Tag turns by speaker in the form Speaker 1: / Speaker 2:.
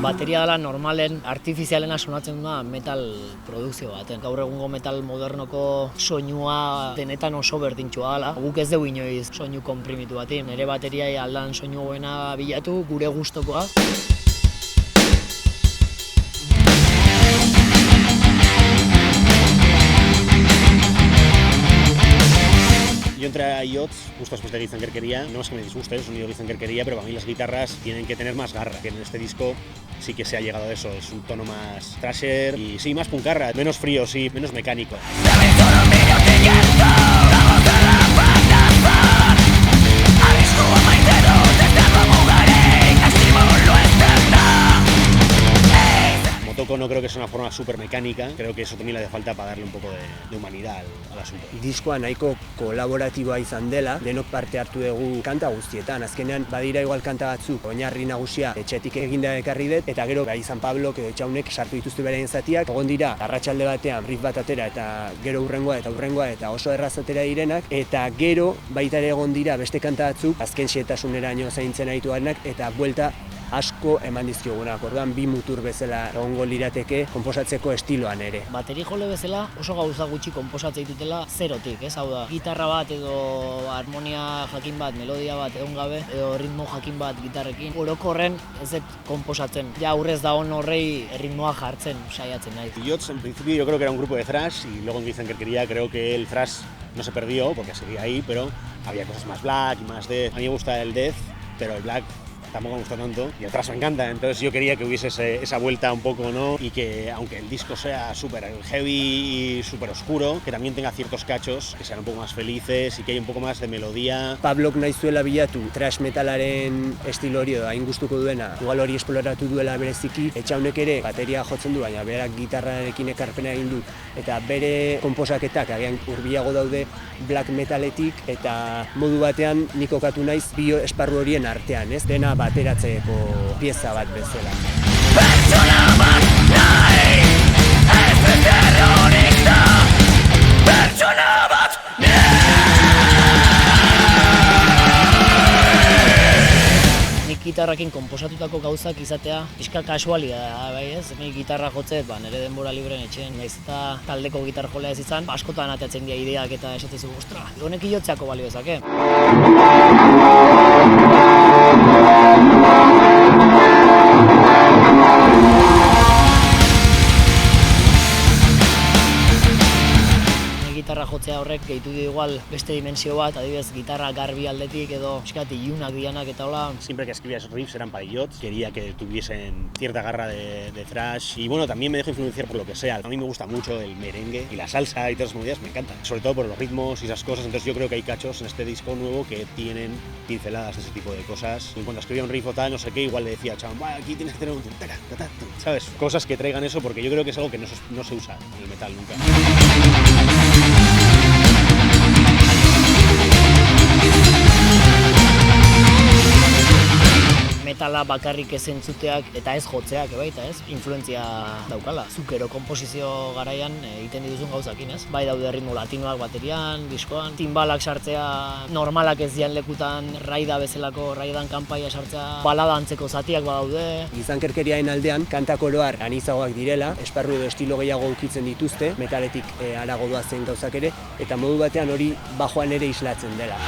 Speaker 1: Bateria dela normalen, artifizialena sonatzen da metal produkzio baten. Gaur egungo metal modernoko soinua denetan oso berdintxua dela. Guk ez dugu inoiz soinu konprimitu bati. Nire bateria aldan soinu hoena bilatu, gure gustokoa.
Speaker 2: Yo entré a IOTS justo después de Gizankerkeria. No es que me disguste el sonido de Gizankerkeria, pero para mí las guitarras tienen que tener más garra, que en este disco sí que se ha llegado a eso. Es un tono más thrasher y sí, más puncarra, menos frío, sí, menos mecánico. Motoko no creo que sea una forma súper mecánica, creo que eso también le hace falta para darle un poco de humanidad al asunto.
Speaker 3: Diskoa nahiko kolaboratiboa izan dela, denok parte hartu dugu kanta guztietan. Azkenean badira igual kanta batzuk, oinarri nagusia etxetik eginda ekarri dut, eta gero bai San Pablok edo Txaunek sartu dituzte beraien zatiak. Egon dira, arratsalde batean riff bat atera eta gero hurrengoa eta oso erraz atera direnak, eta gero baita ere egon dira beste kanta batzuk, azken xehetasuneraino zaintzen arituarenak, eta buelta asko eman dizkigunak. Orduan bi mutur bezala egongo lirateke konposatzeko estiloan ere.
Speaker 1: Bateri jole bezala oso gauza gutxi konposatzen ditutela zerotik, ez? Hau da, gitarra bat edo harmonia jakin bat, melodia bat egon gabe, edo ritmo jakin bat gitarrekin. Orokorren ez dut konposatzen. Ja aurrez da on horrei ritmoa jartzen saiatzen naiz.
Speaker 2: IOTS en principio yo creo que era un grupo de thrash y luego en Gizankerkeria creo que el thrash no se perdió porque seguía ahí, pero había cosas más black y más death. A mí me gusta el death, pero el black tampoco me gusta tanto y el thrash me encanta, entonces yo quería que hubiese esa vuelta un poco, ¿no? Y que aunque el disco sea súper heavy y súper oscuro, que también tenga ciertos cachos que sean un poco más felices y que haya un poco más de melodía.
Speaker 3: Pablok nahi zuela bilatu thrash metalaren estilo hori edo hain gustuko duena, igual hori esploratu duela bereziki. Etxaunek ere bateria jotzen du, baina berak gitarrarekin ekarpena egin du, eta bere konposaketak agian hurbilago daude black metaletik, eta modu batean nik kokatu naiz bi esparru horien artean, ez? Dena bateratzeko pieza bat bezala. Pertsona bat nahi, ez terrorista, pertsona bat
Speaker 1: Nik gitarrakin konposatutako gauzak izatea pixka kasualia da, bai ez? Nik gitarra jotzet, nire denbora libren etxen, naiz eta taldeko gitar jolea ez izan, askotan ateatzen dira ideak eta esatezu, ostra, honek ilotzeako balio ezake. Gitarra jotzea horrek gehitu du igual beste dimensio bat, adibidez gitarra garbi aldetik edo pixkat ilunak dianak eta hola.
Speaker 2: Siempre que escribía esos riffs eran para IOTS, quería que tuviesen cierta garra de thrash y bueno, también me dejo influenciar por lo que sea. A mí me gusta mucho el merengue y la salsa y todas esas movidas me encantan, sobre todo por los ritmos y esas cosas, entonces yo creo que hay cachos en este disco nuevo que tienen pinceladas de ese tipo de cosas. Y cuando escribía un riff o tal, no sé qué, igual le decía a Chan, aquí tienes que tener un ¿sabes? Cosas que traigan eso porque yo creo que es algo que no se usa en el metal nunca.
Speaker 1: Metala bakarrik ez entzuteak eta ez jotzeak baita, ez? Influentzia daukala. Zukero konposizio garaian egiten dituzun gauzakin, ez? Bai daude ritmo latinoak baterian, diskoan, timbalak sartzea, normalak ez dian lekutan, raida bezalako, raidan kanpaia sartzea, balada antzeko zatiak badaude.
Speaker 3: Gizankerkeriaen aldean, kantak oroar anizagoak direla, esparru edo estilo gehiago ukitzen dituzte, metaletik harago doazen gauzak ere, eta modu batean hori bajoan ere islatzen dela.